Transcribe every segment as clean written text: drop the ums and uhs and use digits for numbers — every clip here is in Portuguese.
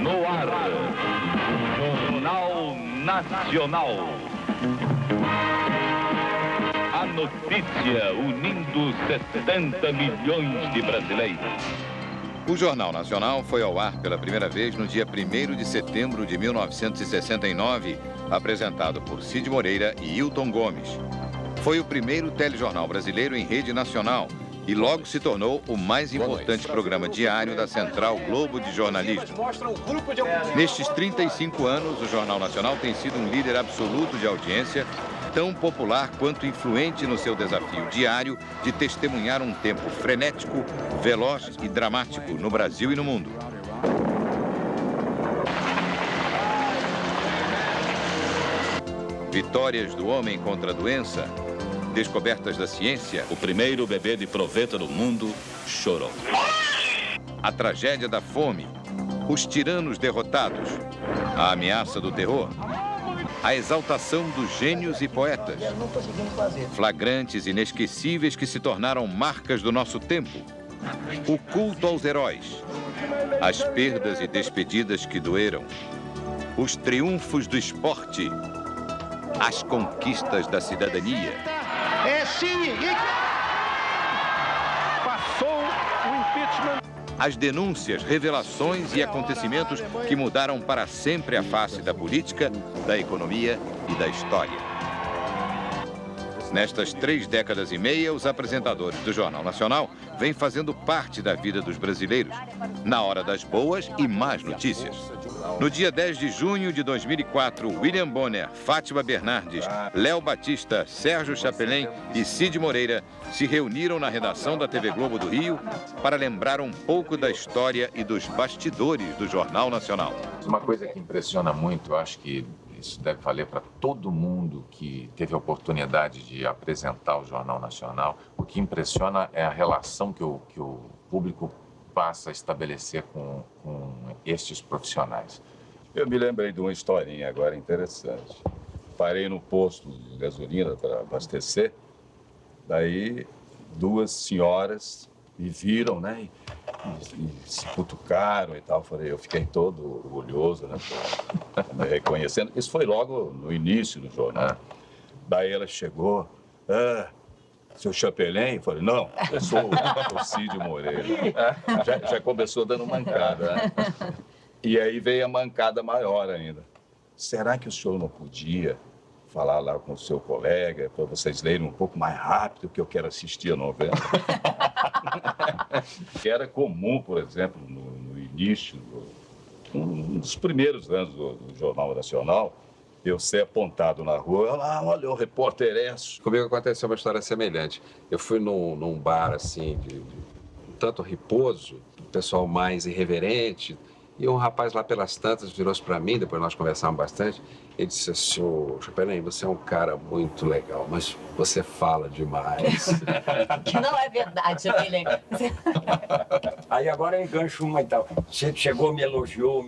No ar, Jornal Nacional. A notícia unindo 70 milhões de brasileiros. O Jornal Nacional foi ao ar pela primeira vez no dia 1º de setembro de 1969, apresentado por Cid Moreira e Hilton Gomes. Foi o primeiro telejornal brasileiro em rede nacional e logo se tornou o mais importante programa diário da Central Globo de Jornalismo. Nestes 35 anos, o Jornal Nacional tem sido um líder absoluto de audiência, tão popular quanto influente no seu desafio diário de testemunhar um tempo frenético, veloz e dramático no Brasil e no mundo. Vitórias do homem contra a doença, descobertas da ciência. O primeiro bebê de proveta do mundo chorou. A tragédia da fome, os tiranos derrotados, a ameaça do terror, a exaltação dos gênios e poetas, flagrantes inesquecíveis que se tornaram marcas do nosso tempo, o culto aos heróis, as perdas e despedidas que doeram, os triunfos do esporte, as conquistas da cidadania. É sim! Passou o impeachment. As denúncias, revelações e acontecimentos que mudaram para sempre a face da política, da economia e da história. Nestas 3 décadas e meia, os apresentadores do Jornal Nacional vêm fazendo parte da vida dos brasileiros, na hora das boas e más notícias. No dia 10 de junho de 2004, William Bonner, Fátima Bernardes, Léo Batista, Sérgio Chapelin e Cid Moreira se reuniram na redação da TV Globo do Rio para lembrar um pouco da história e dos bastidores do Jornal Nacional. Uma coisa que impressiona muito, eu acho que isso deve valer para todo mundo que teve a oportunidade de apresentar o Jornal Nacional. O que impressiona é a relação que o público passa a estabelecer com estes profissionais. Eu me lembrei de uma historinha agora interessante. Parei no posto de gasolina para abastecer, daí 2 senhoras me viram, né, e se cutucaram e tal. Eu fiquei todo orgulhoso, né, me reconhecendo. Isso foi logo no início do jornal. Daí ela chegou, seu Chapelin? Eu falei, não, eu sou o Cid Moreira. Já começou dando mancada, né? E aí veio a mancada maior ainda. Será que o senhor não podia falar lá com o seu colega para vocês lerem um pouco mais rápido que eu quero assistir a novela? Que era comum, por exemplo, no início, um dos primeiros anos do Jornal Nacional, eu ser apontado na rua, olha o repórter Esso. Comigo aconteceu uma história semelhante. Eu fui num bar, assim, de um tanto riposo, o pessoal mais irreverente, e um rapaz lá pelas tantas virou-se para mim, depois nós conversamos bastante, ele disse assim, ô Chapelin, você é um cara muito legal, mas você fala demais. Que não é verdade, Chapelin. Aí agora eu engancho uma e tal. Você chegou, me elogiou,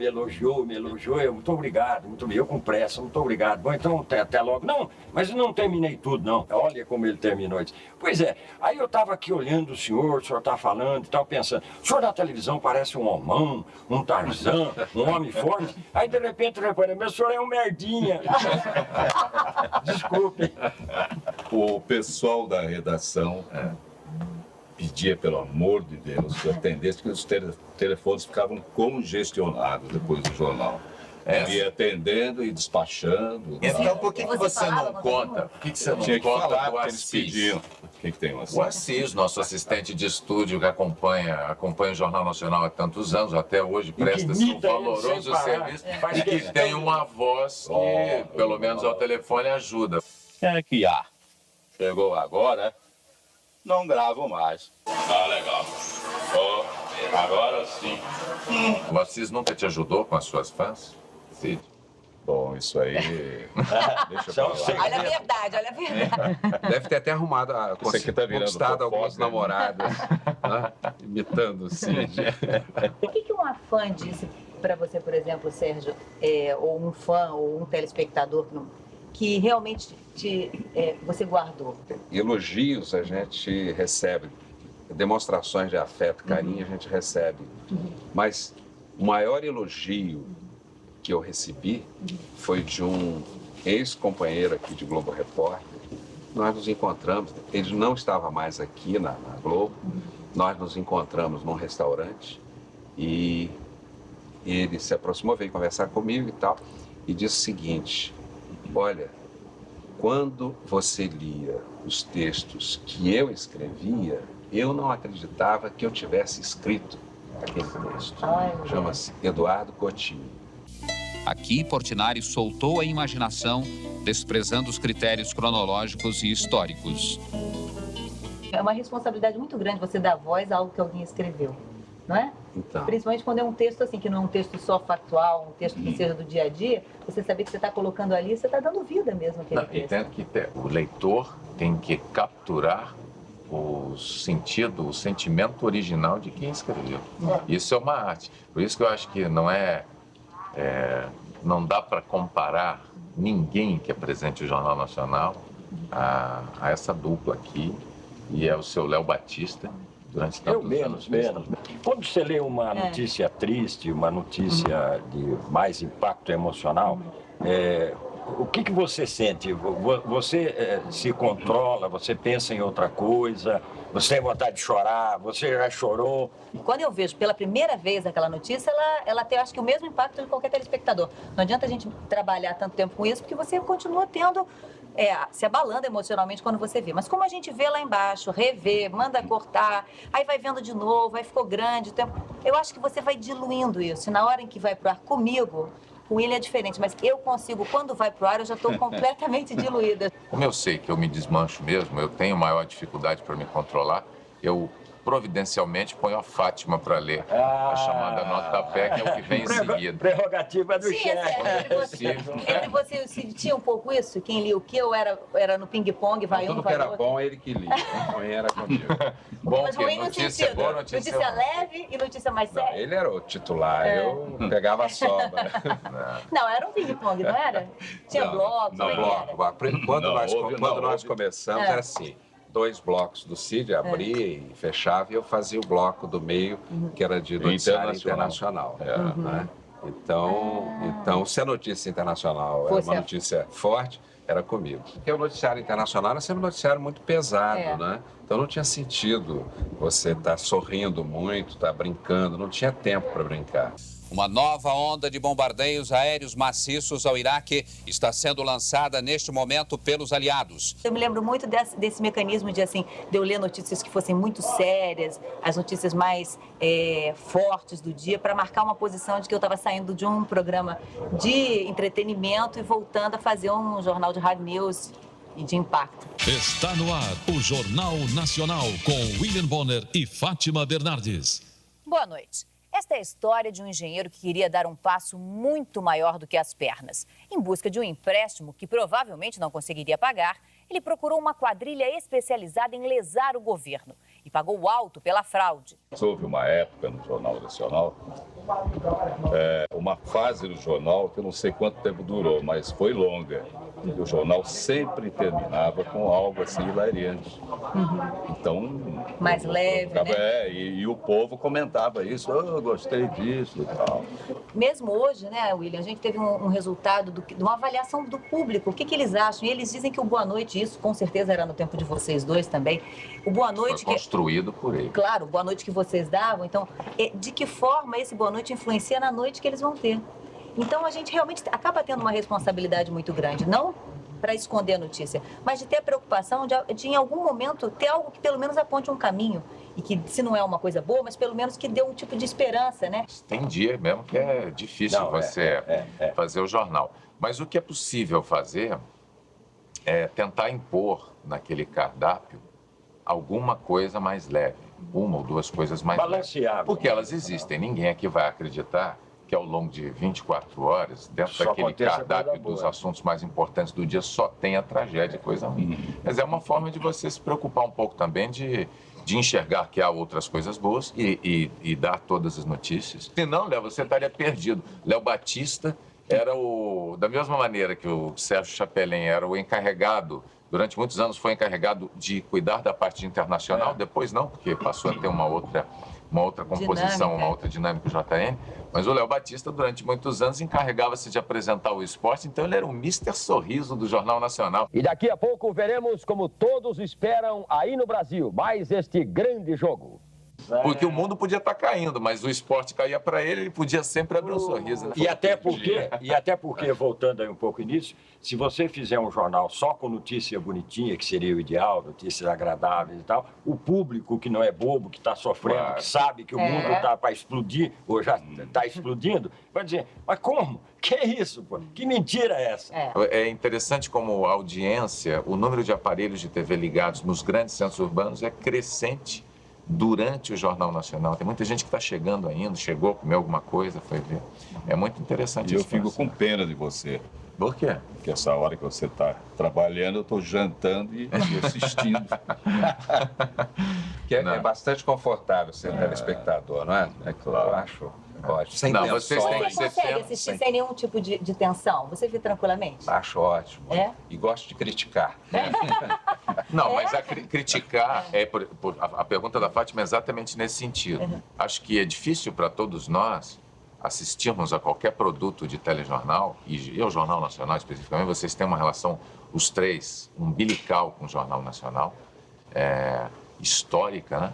eu, muito obrigado, eu com pressa, muito obrigado. Bom, então até logo. Não, mas eu não terminei tudo, não. Olha como ele terminou. Disse, pois é, aí eu estava aqui olhando o senhor está falando e tal, pensando, o senhor na televisão parece um homão, um Tarzan, um homem forte. Aí de repente eu reparei, mas o senhor é um merdinha. Desculpe. O pessoal da redação pedia, pelo amor de Deus, que eu atendesse, porque os telefones ficavam congestionados depois do jornal. Ia atendendo e despachando. Então, por que você não conta? Por que você não Tinha que conta falar, do porque eles Assis? pediam. Quem que tem o Assis? O Assis, nosso assistente de estúdio que acompanha o Jornal Nacional há tantos anos, até hoje presta um valoroso serviço e que tem uma voz que, pelo menos ao telefone, ajuda. É que chegou agora, não gravo mais. Tá legal. Agora sim. O Assis nunca te ajudou com as suas fãs, Cid? Bom, isso aí... Deixa eu falar. Olha a verdade. Deve ter até arrumado, Isso aqui tá virando conquistado fofoca, algumas né? namoradas, né? Imitando o Cid. O que uma fã disse para você, por exemplo, Sérgio, ou um fã, ou um telespectador, que realmente você guardou? Elogios a gente recebe, demonstrações de afeto, carinho a gente recebe, mas O maior elogio que eu recebi foi de um ex-companheiro aqui de Globo Repórter. Nós nos encontramos, ele não estava mais aqui na Globo, nós nos encontramos num restaurante e ele se aproximou, veio conversar comigo e tal, e disse o seguinte: olha, quando você lia os textos que eu escrevia, eu não acreditava que eu tivesse escrito aquele texto. Chama-se Eduardo Coutinho. Aqui, Portinari soltou a imaginação, desprezando os critérios cronológicos e históricos. É uma responsabilidade muito grande você dar voz a algo que alguém escreveu, não é? Então. Principalmente quando é um texto assim, que não é um texto só factual, um texto que seja do dia a dia, você saber que você está colocando ali, você está dando vida mesmo àquele texto. O leitor tem que capturar o sentido, o sentimento original de quem escreveu. Isso é uma arte. Por isso que eu acho que não dá para comparar ninguém que apresente o Jornal Nacional a essa dupla aqui, e é o seu Léo Batista, durante tantos anos. Menos. Quando você lê uma notícia triste, uma notícia de mais impacto emocional, o que você sente? Você se controla, você pensa em outra coisa, você tem vontade de chorar, você já chorou? Quando eu vejo pela primeira vez aquela notícia, ela tem, acho que, o mesmo impacto de qualquer telespectador. Não adianta a gente trabalhar tanto tempo com isso, porque você continua tendo, se abalando emocionalmente quando você vê. Mas como a gente vê lá embaixo, revê, manda cortar, aí vai vendo de novo, aí ficou grande o tempo. Eu acho que você vai diluindo isso. E na hora em que vai pro ar comigo, o William é diferente, mas eu consigo, quando vai pro ar, eu já estou completamente diluída. Como eu sei que eu me desmancho mesmo, eu tenho maior dificuldade para me controlar, eu providencialmente ponho a Fátima para ler a chamada nota pé, que é o que vem em seguida. Prerrogativa do chefe. Entre você tinha um pouco isso? Quem lia o quê? Ou era no ping-pong, vai tudo um, vai que era outro? bom, ele que lia. Ruim era comigo. Bom, mas ruim no notícia sentido, boa, notícia leve e notícia mais séria? Não, ele era o titular, eu pegava a sobra. Não, era um ping-pong, não era? Tinha bloco, não, bloco. Quando nós começamos, era assim. 2 blocos do Cid, abria e fechava, e eu fazia o bloco do meio, que era de noticiário internacional. Né? Então, se a notícia internacional era uma notícia forte, era comigo. Porque o noticiário internacional era sempre um noticiário muito pesado, né? Então não tinha sentido você estar sorrindo muito, estar brincando, não tinha tempo para brincar. Uma nova onda de bombardeios aéreos maciços ao Iraque está sendo lançada neste momento pelos aliados. Eu me lembro muito desse mecanismo de eu ler notícias que fossem muito sérias, as notícias mais fortes do dia, para marcar uma posição de que eu estava saindo de um programa de entretenimento e voltando a fazer um jornal de hard news e de impacto. Está no ar o Jornal Nacional com William Bonner e Fátima Bernardes. Boa noite. Esta é a história de um engenheiro que queria dar um passo muito maior do que as pernas. Em busca de um empréstimo que provavelmente não conseguiria pagar, ele procurou uma quadrilha especializada em lesar o governo e pagou alto pela fraude. Houve uma época no Jornal Nacional, uma fase do jornal que eu não sei quanto tempo durou, mas foi longa. E o jornal sempre terminava com algo assim hilariante. Então... mais leve, né? E o povo comentava isso, eu gostei disso e tal. Mesmo hoje, né, William, a gente teve um resultado de uma avaliação do público. O que eles acham? E eles dizem que o Boa Noite, isso com certeza era no tempo de vocês dois também, o Boa Noite... Foi construído por ele. Claro, o Boa Noite que vocês davam. Então, de que forma esse Boa Noite influencia na noite que eles vão ter? Então, a gente realmente acaba tendo uma responsabilidade muito grande, não para esconder a notícia, mas de ter a preocupação de em algum momento, ter algo que pelo menos aponte um caminho e que, se não é uma coisa boa, mas pelo menos que dê um tipo de esperança, né? Tem dia mesmo que é difícil você fazer o jornal. Mas o que é possível fazer é tentar impor naquele cardápio alguma coisa mais leve, uma ou duas coisas mais balanceável. Porque elas existem, ninguém aqui vai acreditar que ao longo de 24 horas, dentro daquele cardápio dos assuntos mais importantes do dia, só tem a tragédia e coisa ruim. Mas é uma forma de você se preocupar um pouco também de enxergar que há outras coisas boas e dar todas as notícias. Senão, Léo, você estaria perdido. Léo Batista era da mesma maneira que o Sérgio Chapelin era o encarregado, durante muitos anos foi encarregado de cuidar da parte internacional, depois não, porque passou a ter uma outra uma outra composição, Dinâmica. uma outra dinâmica, o JN. Mas o Léo Batista, durante muitos anos, encarregava-se de apresentar o esporte, então ele era um Mr. Sorriso do Jornal Nacional. E daqui a pouco veremos como todos esperam aí no Brasil mais este grande jogo. Porque o mundo podia estar caindo, mas o esporte caía para ele, ele podia sempre abrir um sorriso. Né? E até porque, voltando aí um pouco nisso, se você fizer um jornal só com notícia bonitinha, que seria o ideal, notícias agradáveis e tal, o público que não é bobo, que está sofrendo, Claro. que sabe que o mundo está para explodir, ou já está explodindo, vai dizer, mas como? Que é isso, pô? Que mentira é essa? É interessante como a audiência, o número de aparelhos de TV ligados nos grandes centros urbanos é crescente durante o Jornal Nacional. Tem muita gente que está chegando ainda, chegou, comeu alguma coisa, foi ver. É muito interessante. E eu fico com pena de você. Por quê? Porque essa hora que você está trabalhando, eu estou jantando e assistindo. Que é bastante confortável ser telespectador, não é? É claro. Eu acho ótimo. Sem Não, tensão. vocês têm que Você consegue assistir sem nenhum tipo de tensão? Você vê tranquilamente? Acho ótimo. É? E gosto de criticar. Não, mas criticar, a pergunta da Fátima é exatamente nesse sentido. Acho que é difícil para todos nós assistirmos a qualquer produto de telejornal, e ao Jornal Nacional especificamente, vocês têm uma relação, os três, umbilical com o Jornal Nacional, histórica, né?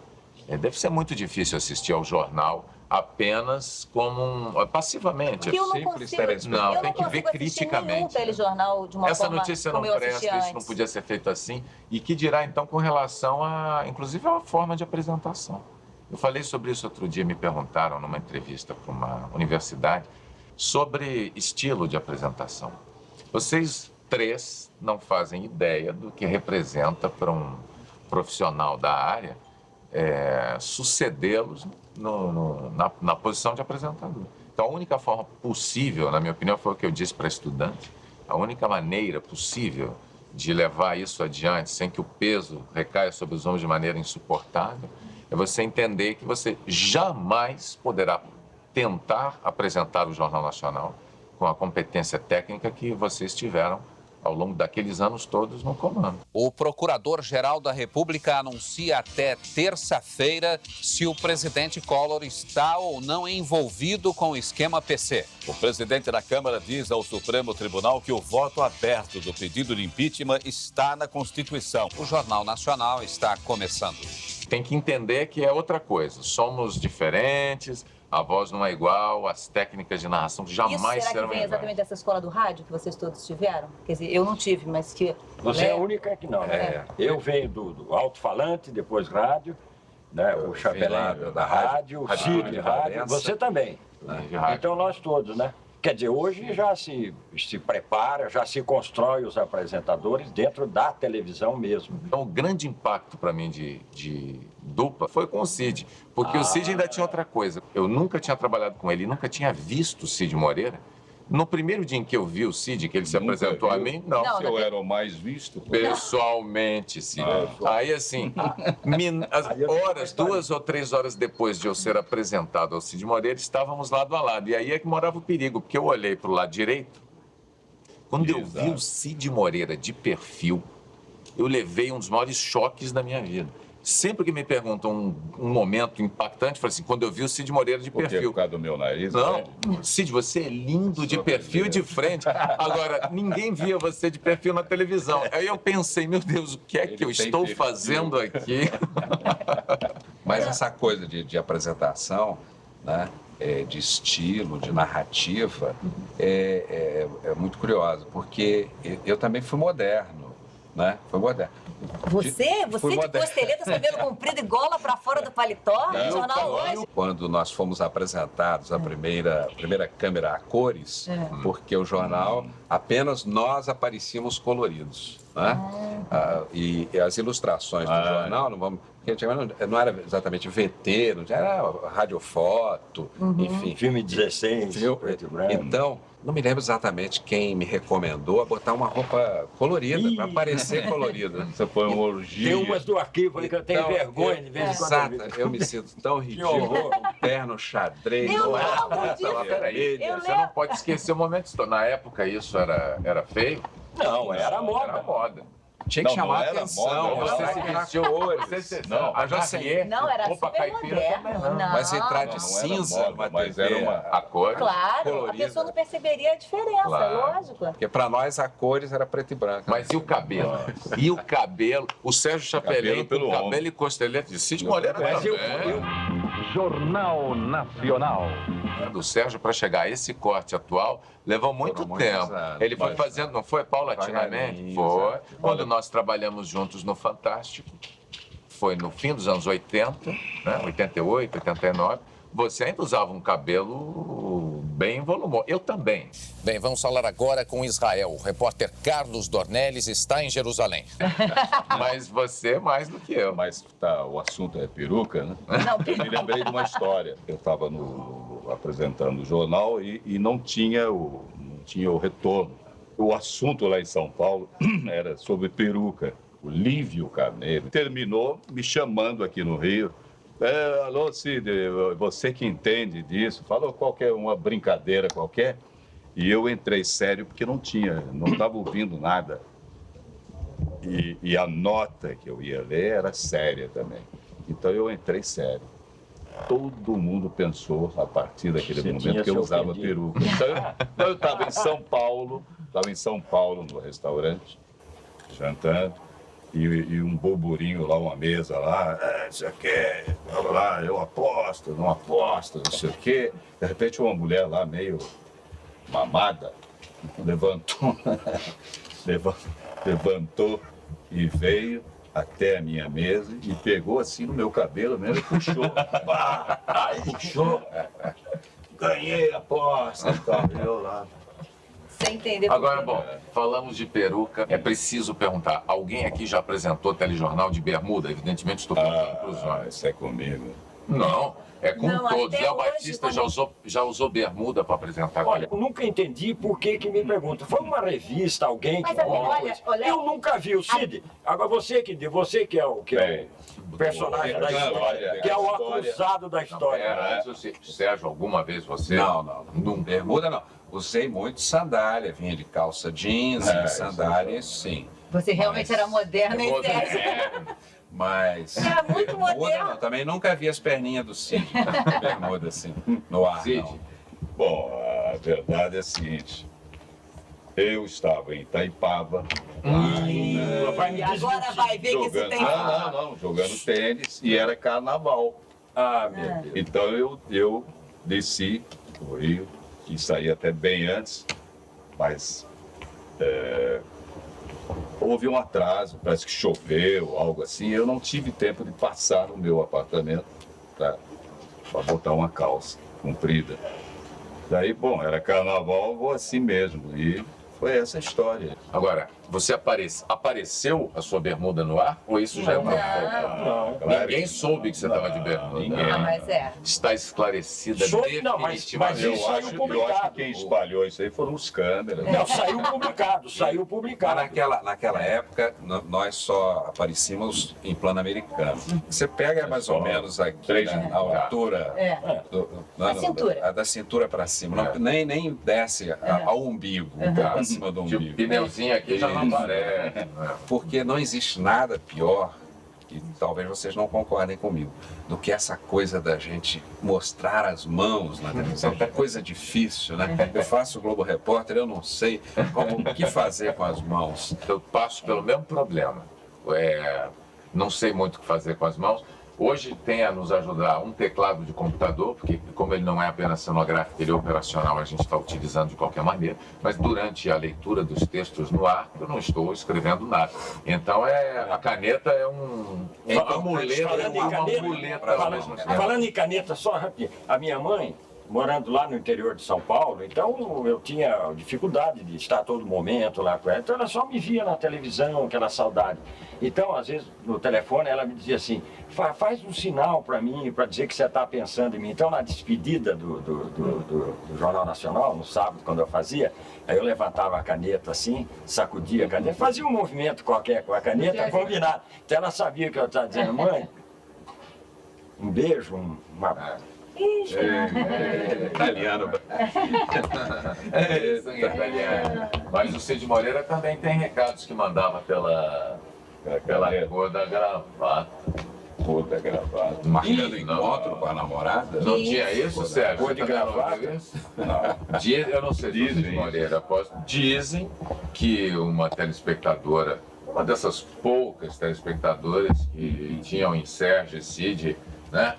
Deve ser muito difícil assistir ao jornal apenas como passivamente. Eu não consigo, não, eu tem não que ver consigo assistir nenhum criticamente. telejornal de uma Essa forma notícia não como eu presta, assistia isso não antes. podia ser feito assim. E que dirá, então, com relação a, inclusive, a forma de apresentação. Eu falei sobre isso outro dia, me perguntaram numa entrevista para uma universidade sobre estilo de apresentação. Vocês três não fazem ideia do que representa para um profissional da área sucedê-los na posição de apresentador. Então, a única forma possível, na minha opinião, foi o que eu disse para estudante, a única maneira possível de levar isso adiante sem que o peso recaia sobre os ombros de maneira insuportável é você entender que você jamais poderá tentar apresentar o Jornal Nacional com a competência técnica que vocês tiveram ao longo daqueles anos todos no comando. O Procurador-Geral da República anuncia até terça-feira se o presidente Collor está ou não envolvido com o esquema PC. O presidente da Câmara diz ao Supremo Tribunal que o voto aberto do pedido de impeachment está na Constituição. O Jornal Nacional está começando. Tem que entender que é outra coisa. Somos diferentes, a voz não é igual, as técnicas de narração jamais Isso, será serão que vem iguais. exatamente dessa escola do rádio que vocês todos tiveram? Quer dizer, eu não tive, mas que... Você é a única que não, né? Eu venho do alto-falante, depois rádio, né? O Chapelin da rádio, o Cid rádio, você também. Então nós todos, né? Quer dizer, hoje já se prepara, já se constrói os apresentadores dentro da televisão mesmo. Então, o grande impacto para mim de dupla foi com o Cid, porque o Cid ainda tinha outra coisa. Eu nunca tinha trabalhado com ele, nunca tinha visto o Cid Moreira. No primeiro dia em que eu vi o Cid, que ele se apresentou a mim, não. Eu era o mais visto? Pessoalmente, Cid. Aí, assim, horas, 2 ou 3 horas depois de eu ser apresentado ao Cid Moreira, estávamos lado a lado. E aí é que morava o perigo, porque eu olhei para o lado direito. Quando eu vi o Cid Moreira de perfil, eu levei um dos maiores choques da minha vida. Sempre que me perguntam um momento impactante, eu falo assim, quando eu vi o Cid Moreira de perfil. Por causa do meu nariz? Não, Cid, você é lindo de perfil e de frente. Agora, ninguém via você de perfil na televisão. Aí eu pensei, meu Deus, o que é que eu estou fazendo aqui? Mas essa coisa de apresentação, né, de estilo, de narrativa, é muito curiosa, porque eu também fui moderno, né? Fui moderno. Você de costeletas, cabelo comprido e gola pra fora do paletó, no jornal hoje? Quando nós fomos apresentados a primeira câmera a cores, porque o jornal, apenas nós aparecíamos coloridos, né? E as ilustrações do jornal, porque não era exatamente VT, não era radiofoto, enfim. Filme 16, preto e branco. Então, não me lembro exatamente quem me recomendou a botar uma roupa colorida, para parecer colorida. Você foi uma orgia. Tem umas do arquivo aí que eu tenho vergonha de vez em quando. Exato, eu me sinto tão ridículo, terno xadrez. Peraí, você não pode esquecer o momento histórico. Na época isso era feio? Não, era moda. Era moda. Tinha que Não, chamar não era atenção. moda, Você não. se vestiu hoje. Não, a Jacier, Não, era roupa super caipira também moderno. Não. Mas entrar de Não era cinza moda, numa mas TV, era uma... a cor. Claro, colorida. a pessoa não perceberia a diferença, Claro. lógico. Porque para nós a cores era preto e branco. Mas e o cabelo? E o cabelo? O Sérgio Chapelin, pelo com cabelo ombro. e costeleta de Cid Moreira Mas eu- também. Jornal Nacional. Do Sérgio para chegar a esse corte atual levou muito Foram muitos tempo. anos, Ele foi mas- fazendo, não foi paulatinamente? Devagarinho, Foi. exato. Quando nós trabalhamos juntos no Fantástico, foi no fim dos anos 80, né? 88, 89. Você ainda usava um cabelo bem volumoso. Eu também. Bem, vamos falar agora com Israel. O repórter Carlos Dornelles está em Jerusalém. Mas você mais do que eu. Mas tá, o assunto é peruca, né? Eu me lembrei de uma história. Eu estava apresentando o jornal e não tinha o retorno. O assunto lá em São Paulo era sobre peruca. O Lívio Carneiro terminou me chamando aqui no Rio. Alô, Cid, você que entende disso, falou uma brincadeira qualquer. E eu entrei sério porque não estava ouvindo nada. E a nota que eu ia ler era séria também. Então eu entrei sério. Todo mundo pensou, a partir daquele momento, que eu usava peruca. Então eu estava em São Paulo, no restaurante, jantando, e um burburinho lá, uma mesa lá, isso aqui, lá, eu aposto, não aposto, não sei o quê. De repente uma mulher lá, meio mamada, levantou e veio até a minha mesa e pegou assim no meu cabelo mesmo e puxou. Puxou. Ganhei a aposta e tal. Eu lá. Sem entender. Agora, bom, falamos de peruca. É preciso perguntar, alguém aqui já apresentou telejornal de bermuda? Evidentemente estou perguntando para os homens. Isso é comigo. Não, é com Não, todos. até Léo hoje, Batista quando- já usou bermuda para apresentar. Olha, eu nunca entendi por que me perguntam. Foi uma revista, alguém que Mas, falou uma olha, coisa. olha- Eu nunca vi o Cid. Agora você que é o personagem da história, que é o acusado da história. Era, Sérgio, alguma vez você? Não. Bermuda não. Usei muito sandália, vinha de calça jeans, sandália, sim. Você realmente era moderno, hein, Sérgio? Mas Era muito bermuda, moderno. não. Também nunca vi as perninhas do Cid. Bermuda assim, no ar, não. Bom, a verdade é a seguinte. Eu estava em Itaipava. E agora vai ver que isso tem... Não, jogando tênis e era carnaval. Meu Deus. Então eu desci do Rio e saí até bem antes, mas houve um atraso, parece que choveu, algo assim. Eu não tive tempo de passar no meu apartamento para botar uma calça comprida. Daí, bom, era carnaval, vou assim mesmo. E foi essa história. Agora, você apareceu a sua bermuda no ar? Ou isso já é uma foto? Ninguém soube que você estava de bermuda. Ninguém. Mas é. Está esclarecida definitivamente. Eu acho que quem espalhou isso aí foram os câmeras. Não, saiu publicado. Mas naquela época, nós só aparecíamos em plano americano. Você pega mais ou menos aqui na altura... Da cintura. Da cintura para cima. Nem desce ao umbigo, para cima do umbigo. Pneuzinho aqui já não aparece. Porque não existe nada pior, e talvez vocês não concordem comigo, do que essa coisa da gente mostrar as mãos na televisão. É coisa difícil, né? Eu faço o Globo Repórter, eu não sei o que fazer com as mãos. Eu passo pelo mesmo problema. Não sei muito o que fazer com as mãos. Hoje tem a nos ajudar um teclado de computador, porque como ele não é apenas cenográfico, ele é operacional, a gente está utilizando de qualquer maneira, mas durante a leitura dos textos no ar, eu não estou escrevendo nada. Então a caneta é uma muleta. Falando em caneta, só rapidinho. A minha mãe, morando lá no interior de São Paulo, então eu tinha dificuldade de estar a todo momento lá com ela. Então ela só me via na televisão, aquela saudade. Então, às vezes, no telefone, ela me dizia assim, faz um sinal para mim, para dizer que você está pensando em mim. Então, na despedida do Jornal Nacional, no sábado, quando eu fazia, aí eu levantava a caneta assim, sacudia a caneta, fazia um movimento qualquer com a caneta, combinado. Então ela sabia que eu estava dizendo, mãe, um beijo, uma... Italiano. Mas o Cid Moreira também tem recados que mandava pela cor da gravata. Cor da gravata. Marcando encontro com a namorada? Não tinha isso, Sérgio? Cor de gravata? Não. Eu não sei se o Cid Moreira dizem que uma telespectadora, uma dessas poucas telespectadoras que tinham em Sérgio e Cid, né,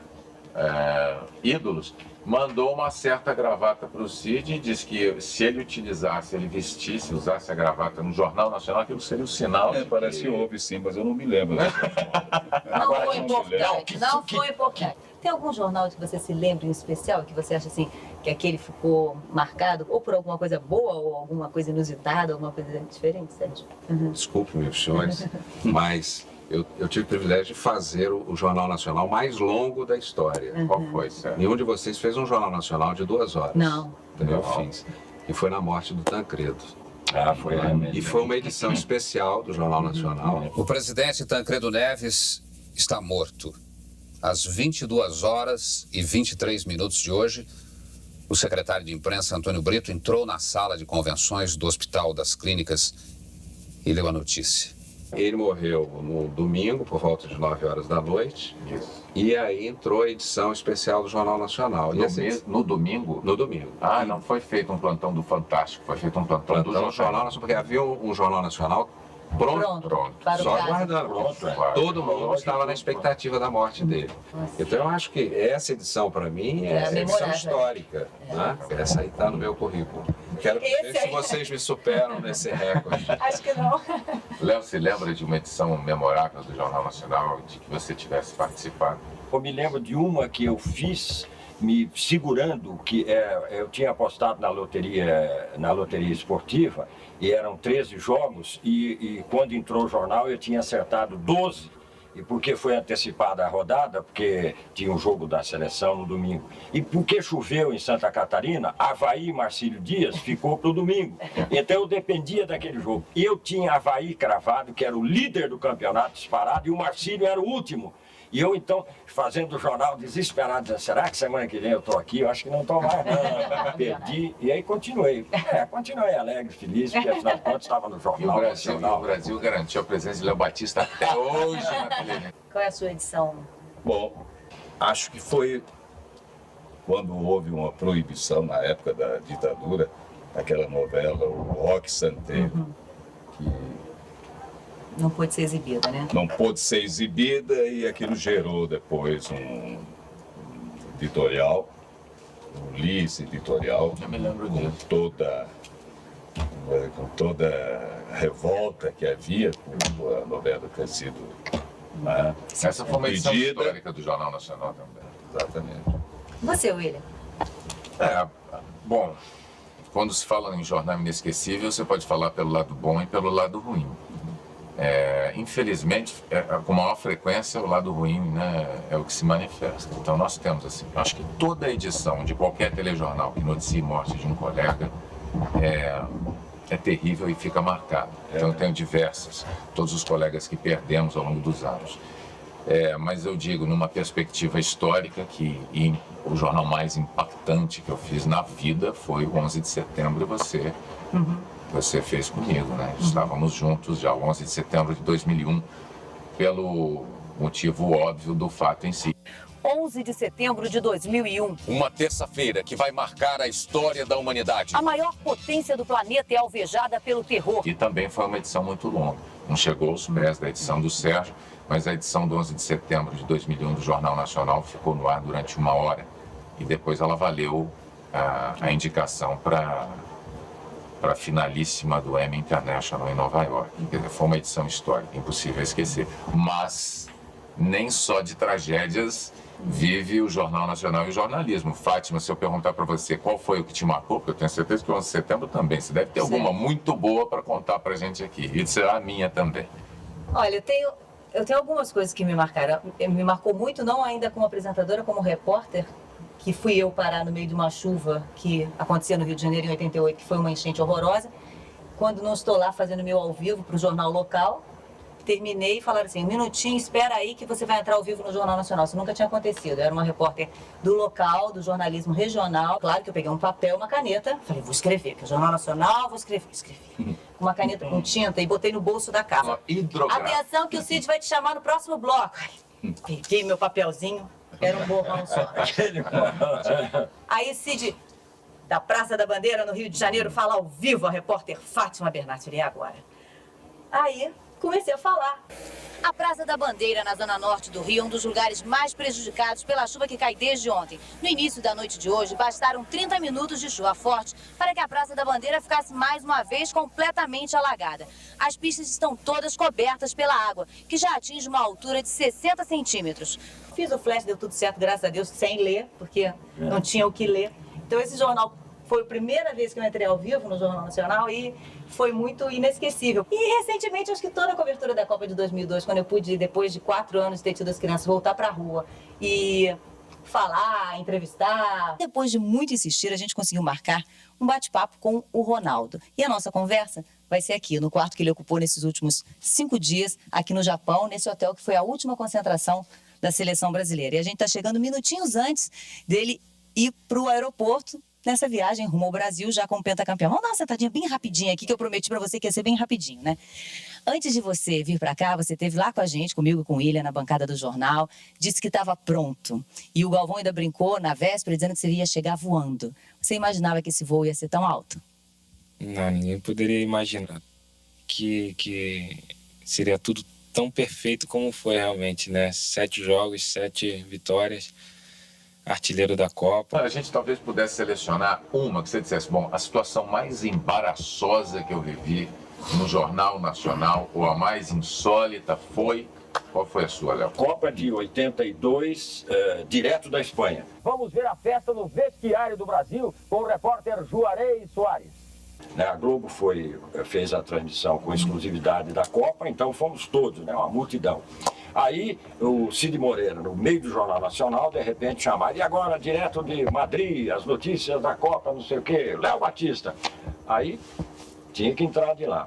ídolos, mandou uma certa gravata para o Cid e disse que se ele utilizasse, ele vestisse, usasse a gravata no Jornal Nacional, aquilo seria o sinal. Parece que houve sim, mas eu não me lembro. Não foi importante, não foi importante. Tem algum jornal que você se lembra em especial, que você acha assim, que aquele ficou marcado, ou por alguma coisa boa, ou alguma coisa inusitada, alguma coisa diferente, Sérgio? Desculpe, meus senhores, mas eu tive o privilégio de fazer o Jornal Nacional mais longo da história. Qual foi, Sérgio? Nenhum de vocês fez um Jornal Nacional de 2 horas. Não. Eu fiz. E foi na morte do Tancredo. Foi. E foi uma edição especial do Jornal Nacional. O presidente Tancredo Neves está morto. Às 22 horas e 23 minutos de hoje, o secretário de imprensa, Antônio Brito, entrou na sala de convenções do Hospital das Clínicas e leu a notícia. Ele morreu no domingo, por volta de 9 horas da noite. Isso. E aí entrou a edição especial do Jornal Nacional. No domingo? No domingo. Ah, não foi feito um plantão do Fantástico, foi feito um plantão do Jornal Nacional, porque havia um Jornal Nacional pronto. Só aguardando. Todo mundo estava na expectativa da morte dele. Então eu acho que essa edição, para mim, é a edição histórica. Né? Essa aí está no meu currículo. Quero ver se vocês me superam nesse recorde. Acho que não. Léo, se lembra de uma edição memorável do Jornal Nacional de que você tivesse participado? Eu me lembro de uma que eu fiz me segurando, que eu tinha apostado na loteria esportiva, e eram 13 jogos, e quando entrou o jornal eu tinha acertado 12, e porque foi antecipada a rodada, porque tinha um jogo da seleção no domingo, e porque choveu em Santa Catarina, Avaí e Marcílio Dias ficou para o domingo, então eu dependia daquele jogo. E eu tinha Avaí cravado, que era o líder do campeonato disparado, e o Marcílio era o último. E eu, então, fazendo o jornal desesperado, dizendo, será que semana que vem eu estou aqui? Eu acho que não estou mais, não. Perdi. E aí continuei. Continuei alegre, feliz, porque afinal de contas estava no Jornal Nacional. O Brasil garantiu a presença de Léo Batista até hoje na televisão. Qual é a sua edição? Bom, acho que foi quando houve uma proibição na época da ditadura, aquela novela, o Rock Santeiro, que não pôde ser exibida, né? Não pôde ser exibida e aquilo gerou depois um editorial, um li esse editorial. Eu me lembro disso. Com toda a revolta que havia por a novela ter sido Essa foi uma edição histórica do Jornal Nacional também. Exatamente. Você, William? Bom, quando se fala em jornal inesquecível, você pode falar pelo lado bom e pelo lado ruim. Infelizmente, com maior frequência, o lado ruim, né, é o que se manifesta. Então, nós temos, assim, acho que toda edição de qualquer telejornal que noticie morte de um colega é terrível e fica marcado. Então, eu tenho diversas, todos os colegas que perdemos ao longo dos anos. Mas eu digo, numa perspectiva histórica, que o jornal mais impactante que eu fiz na vida foi o 11 de setembro, e você fez comigo, né? Estávamos juntos já, o 11 de setembro de 2001, pelo motivo óbvio do fato em si. 11 de setembro de 2001. Uma terça-feira que vai marcar a história da humanidade. A maior potência do planeta é alvejada pelo terror. E também foi uma edição muito longa. Não chegou aos pés da edição do Sérgio, mas a edição do 11 de setembro de 2001 do Jornal Nacional ficou no ar durante 1 hora. E depois ela valeu a indicação para a finalíssima do Emmy International em Nova York. Quer dizer, foi uma edição histórica, impossível esquecer. Mas nem só de tragédias vive o Jornal Nacional e o jornalismo. Fátima, se eu perguntar para você qual foi o que te marcou, porque eu tenho certeza que o 11 de setembro também, você deve ter alguma muito boa para contar para a gente aqui. E será a minha também. Olha, eu tenho algumas coisas que me marcaram. Me marcou muito, não ainda como apresentadora, como repórter, que fui eu parar no meio de uma chuva que acontecia no Rio de Janeiro em 88, que foi uma enchente horrorosa. Quando não estou lá fazendo meu ao vivo para o jornal local, terminei e falaram assim, um minutinho, espera aí que você vai entrar ao vivo no Jornal Nacional. Isso nunca tinha acontecido. Eu era uma repórter do local, do jornalismo regional. Claro que eu peguei um papel, uma caneta, falei, vou escrever, que é o Jornal Nacional, vou escrever. Escrevi. Com uma caneta com tinta e botei no bolso da capa. Atenção que o Cid vai te chamar no próximo bloco. Peguei meu papelzinho, era um borrão só. Aí Cid, da Praça da Bandeira, no Rio de Janeiro, fala ao vivo a repórter Fátima Bernardi. E agora? Aí comecei a falar. A Praça da Bandeira, na zona norte do Rio, é um dos lugares mais prejudicados pela chuva que cai desde ontem. No início da noite de hoje, bastaram 30 minutos de chuva forte para que a Praça da Bandeira ficasse mais uma vez completamente alagada. As pistas estão todas cobertas pela água, que já atinge uma altura de 60 centímetros. Fiz o flash, deu tudo certo, graças a Deus, sem ler, porque não tinha o que ler. Então esse jornal foi a primeira vez que eu entrei ao vivo no Jornal Nacional e foi muito inesquecível. E recentemente, acho que toda a cobertura da Copa de 2002, quando eu pude, depois de 4 anos de ter tido as crianças, voltar para a rua e falar, entrevistar. Depois de muito insistir, a gente conseguiu marcar um bate-papo com o Ronaldo. E a nossa conversa vai ser aqui, no quarto que ele ocupou nesses últimos 5 dias, aqui no Japão, nesse hotel que foi a última concentração da seleção brasileira. E a gente está chegando minutinhos antes dele ir para o aeroporto, nessa viagem rumo ao Brasil, já como pentacampeão. Vamos dar uma sentadinha bem rapidinha aqui, que eu prometi para você que ia ser bem rapidinho, né? Antes de você vir para cá, você esteve lá com a gente, comigo, com o William, na bancada do jornal, disse que estava pronto. E o Galvão ainda brincou na véspera, dizendo que você ia chegar voando. Você imaginava que esse voo ia ser tão alto? Não, ninguém poderia imaginar que seria tudo tão perfeito como foi realmente, né? 7 jogos, 7 vitórias. Artilheiro da Copa. A gente talvez pudesse selecionar uma que você dissesse, bom, a situação mais embaraçosa que eu vivi no Jornal Nacional, ou a mais insólita foi... Qual foi a sua, Léo? Copa de 82, direto da Espanha. Vamos ver a festa no vestiário do Brasil com o repórter Juarez Soares. A Globo fez a transmissão com exclusividade da Copa, então fomos todos, né, uma multidão. Aí o Cid Moreira, no meio do Jornal Nacional, de repente chamaram, e agora, direto de Madrid, as notícias da Copa, não sei o quê, Léo Batista. Aí tinha que entrar de lá.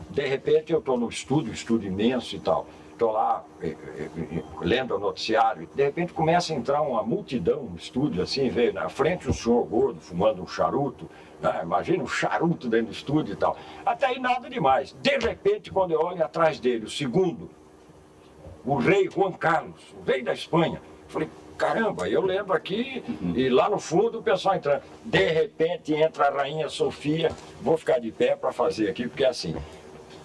De repente eu estou no estúdio imenso e tal, estou lá lendo o noticiário, e de repente começa a entrar uma multidão no estúdio, assim, veio na frente um senhor gordo fumando um charuto, né? Imagina um charuto dentro do estúdio e tal. Até aí nada demais. De repente, quando eu olho atrás dele, o segundo, o rei Juan Carlos, o rei da Espanha. Falei, caramba, eu lembro aqui e lá no fundo o pessoal entrando. De repente entra a rainha Sofia, vou ficar de pé para fazer aqui, porque é assim,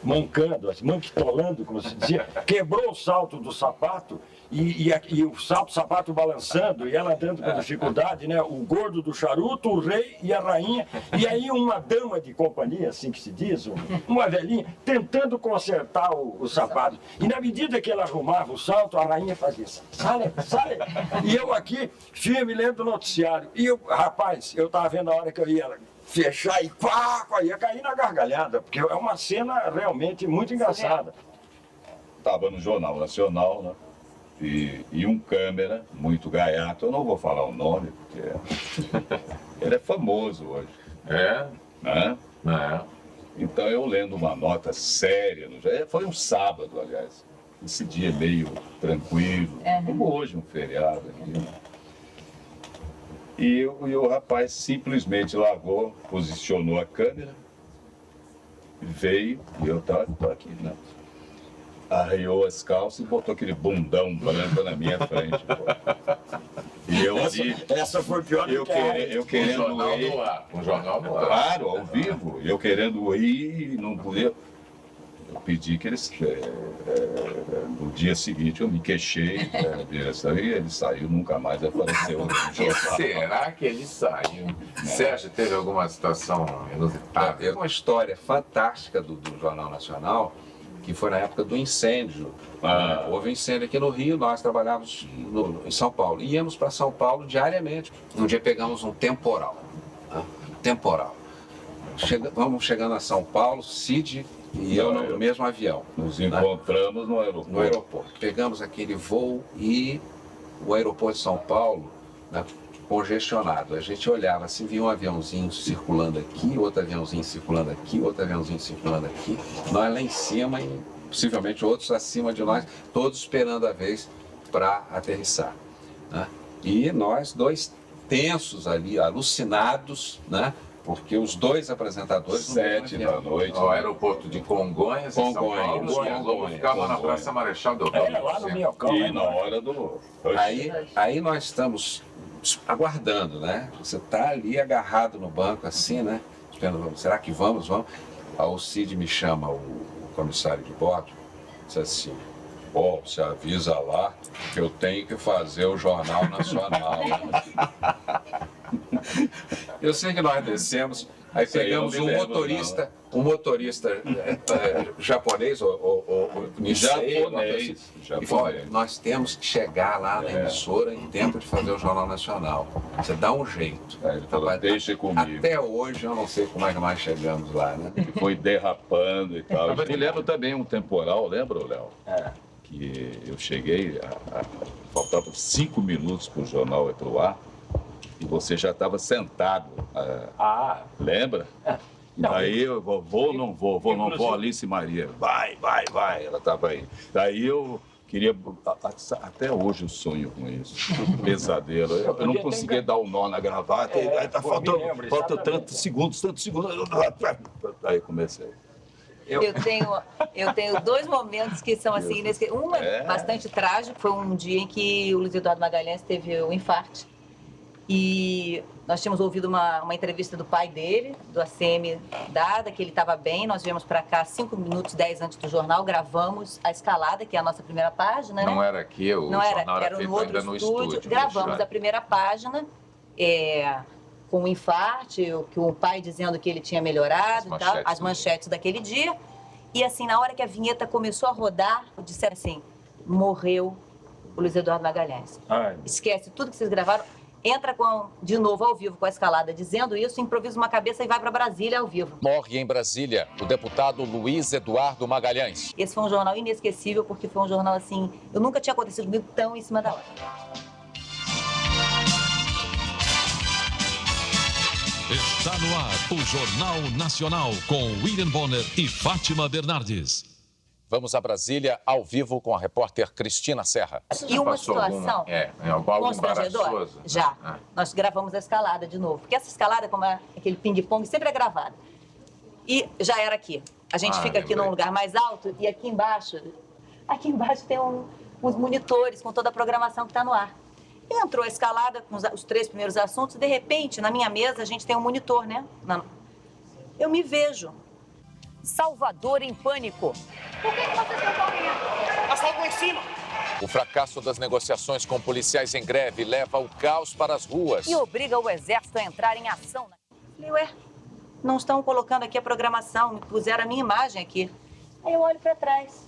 mancando, manquitolando, como se dizia, quebrou o salto do sapato e o sapato balançando e ela andando com dificuldade, né? O gordo do charuto, o rei e a rainha, e aí uma dama de companhia, assim que se diz, uma velhinha, tentando consertar o sapato. E na medida que ela arrumava o salto, a rainha fazia assim, sai, e eu aqui, firme, lendo o noticiário. E eu, rapaz, eu estava vendo a hora que eu ia fechar e pá, ia cair na gargalhada, porque é uma cena realmente muito engraçada. Estava no Jornal Nacional, né? E um câmera muito gaiato, eu não vou falar o nome, porque ele é famoso hoje. É? Né? É. Então eu lendo uma nota séria, foi um sábado, aliás, esse dia meio tranquilo, como hoje, um feriado aqui. E o rapaz simplesmente largou, posicionou a câmera, veio, e eu tô aqui, né? Arreou as calças e botou aquele bundão branco na minha frente. E eu essa foi pior do que eu querendo ir. Um jornal no ar. Claro, ao vivo. Eu querendo ir e não podia. Eu pedi que eles. No dia seguinte eu me queixei na direção e ele saiu, nunca mais apareceu no jornal. Será que ele saiu? Sérgio, teve alguma situação inusitada? Teve uma história fantástica do Jornal Nacional, que foi na época do incêndio. Houve um incêndio aqui no Rio, nós trabalhávamos em São Paulo. Íamos para São Paulo diariamente. Um dia pegamos um temporal. Vamos chegando a São Paulo, Cid e eu no mesmo avião. Nos encontramos no aeroporto. Pegamos aquele voo e o aeroporto de São Paulo, né, congestionado. A gente olhava assim, via um aviãozinho circulando aqui, outro aviãozinho circulando aqui, outro aviãozinho circulando aqui. Nós lá em cima possivelmente outros acima de nós, todos esperando a vez para aterrissar, né? E nós dois tensos ali, alucinados, né? Porque os dois apresentadores... 7 da noite. O aeroporto de Congonhas, em São Paulo, e a Globo ficava na Praça Marechal Deodoro. Lá no Minhocão. E na hora do... Aí nós estamos aguardando, né? Você está ali agarrado no banco, assim, né? Esperando, será que vamos? Aí o Cid me chama, o comissário de bordo, disse assim: "Bom, você avisa lá que eu tenho que fazer o Jornal Nacional." Eu sei que nós descemos, aí pegamos um motorista japonês ou Nisei, e falou: "Olha, nós temos que chegar lá na emissora em tempo de fazer o Jornal Nacional. Você dá um jeito." Ele falou: "Deixa comigo." Até hoje eu não sei como é que nós chegamos lá, né? Foi derrapando e tal. Eu me lembro também um temporal, lembra, Léo? Que eu cheguei, faltavam 5 minutos para o jornal ir para o ar. E você já estava sentado. Lembra? E daí eu vou, não vou, Alice Maria. Vai. Ela estava aí. Daí eu queria. Até hoje eu sonho com isso. Pesadelo. Eu não conseguia dar o nó na gravata. Tá falta tantos segundos. Daí comecei. Eu tenho 2 momentos que são assim, um é bastante trágico. Foi um dia em que o Luiz Eduardo Magalhães teve um infarto. E nós tínhamos ouvido uma entrevista do pai dele, do ACM Dada, que ele estava bem. Nós viemos para cá 5 minutos, 10 antes do jornal, gravamos a escalada, que é a nossa primeira página. Não né? era aqui, o Não jornal era feito no outro ainda no estúdio. Gravamos a primeira página, com o infarte, com o pai dizendo que ele tinha melhorado, as manchetes daquele dia. E assim, na hora que a vinheta começou a rodar, disseram assim: morreu o Luiz Eduardo Magalhães. Esquece tudo que vocês gravaram. Entra de novo ao vivo com a escalada dizendo isso, improvisa uma cabeça e vai para Brasília ao vivo. Morre em Brasília o deputado Luiz Eduardo Magalhães. Esse foi um jornal inesquecível, porque foi um jornal assim, eu nunca tinha acontecido comigo tão em cima da hora. Está no ar o Jornal Nacional com William Bonner e Fátima Bernardes. Vamos a Brasília, ao vivo, com a repórter Cristina Serra. E uma situação constrangedora? Já. Nós gravamos a escalada de novo. Porque essa escalada, como é aquele ping-pong, sempre é gravada. E já era aqui. A gente fica aqui num lugar mais alto e aqui embaixo tem uns monitores com toda a programação que está no ar. E entrou a escalada com os 3 primeiros assuntos. De repente, na minha mesa, a gente tem um monitor, né? Eu me vejo. Salvador em pânico. Por que vocês não podem passar algo em cima? O fracasso das negociações com policiais em greve leva o caos para as ruas. E obriga o Exército a entrar em ação. Falei, não estão colocando aqui a programação, me puseram a minha imagem aqui. Aí eu olho para trás.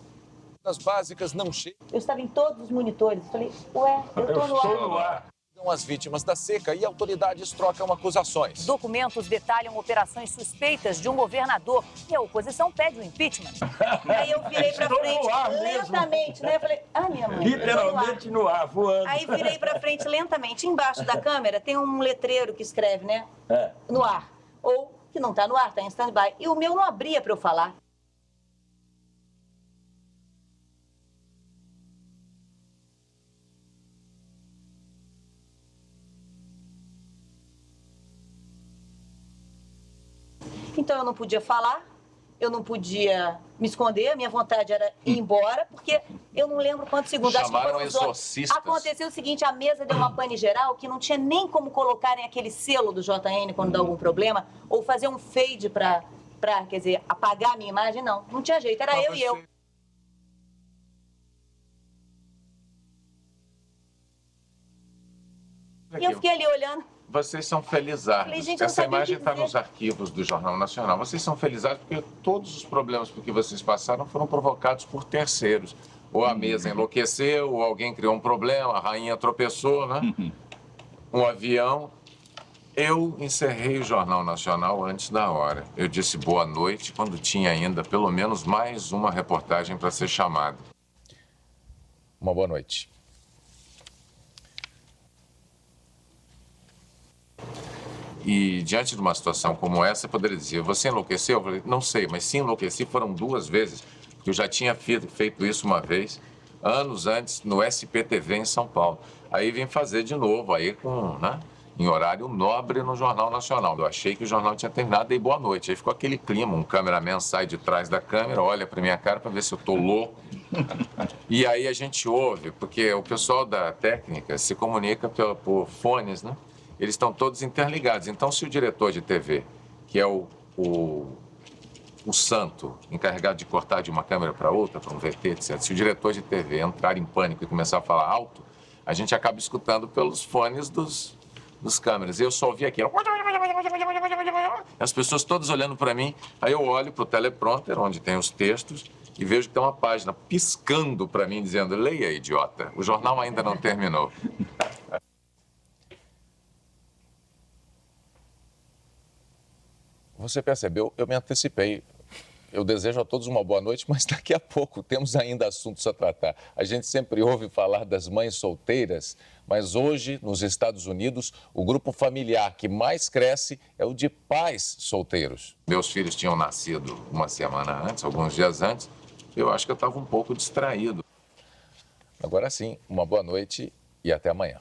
As básicas não chegam. Eu estava em todos os monitores. Falei, eu estou no ar. As vítimas da seca e autoridades trocam acusações. Documentos detalham operações suspeitas de um governador e a oposição pede o impeachment. Aí eu virei pra frente lentamente, né? Eu falei, minha mãe. Literalmente no ar, voando. Aí virei pra frente lentamente. Embaixo da câmera tem um letreiro que escreve, né? No ar. Ou que não tá no ar, tá em stand-by. E o meu não abria pra eu falar. Então eu não podia falar, eu não podia me esconder, a minha vontade era ir embora, porque eu não lembro quantos segundos. Chamaram exorcistas. Aconteceu o seguinte, a mesa deu uma pane geral que não tinha nem como colocarem aquele selo do JN quando dá algum problema, ou fazer um fade pra, quer dizer, apagar a minha imagem, não tinha jeito, era eu e eu. E eu fiquei ali olhando. Vocês são felizardos. Essa imagem está nos arquivos do Jornal Nacional. Vocês são felizardos porque todos os problemas por que vocês passaram foram provocados por terceiros. Ou a mesa enlouqueceu, ou alguém criou um problema, a rainha tropeçou, né? Um avião. Eu encerrei o Jornal Nacional antes da hora. Eu disse boa noite quando tinha ainda pelo menos mais uma reportagem para ser chamada. Uma boa noite. E diante de uma situação como essa, eu poderia dizer, você enlouqueceu? Eu falei, não sei, mas se enlouqueci foram 2 vezes. Eu já tinha feito isso uma vez, anos antes, no SPTV em São Paulo. Aí vim fazer de novo, aí em horário nobre no Jornal Nacional. Eu achei que o jornal tinha terminado, dei boa noite. Aí ficou aquele clima, um cameraman sai de trás da câmera, olha pra minha cara para ver se eu tô louco. E aí a gente ouve, porque o pessoal da técnica se comunica por fones, né? Eles estão todos interligados. Então, se o diretor de TV, que é o santo, encarregado de cortar de uma câmera para outra, para um VT, etc., se o diretor de TV entrar em pânico e começar a falar alto, a gente acaba escutando pelos fones dos câmeras. Eu só ouvi aquilo. As pessoas todas olhando para mim, aí eu olho para o teleprompter, onde tem os textos, e vejo que tem uma página piscando para mim, dizendo: leia, idiota, o jornal ainda não terminou. Você percebeu? Eu me antecipei. Eu desejo a todos uma boa noite, mas daqui a pouco temos ainda assuntos a tratar. A gente sempre ouve falar das mães solteiras, mas hoje, nos Estados Unidos, o grupo familiar que mais cresce é o de pais solteiros. Meus filhos tinham nascido uma semana antes, alguns dias antes. Eu acho que eu estava um pouco distraído. Agora sim, uma boa noite e até amanhã.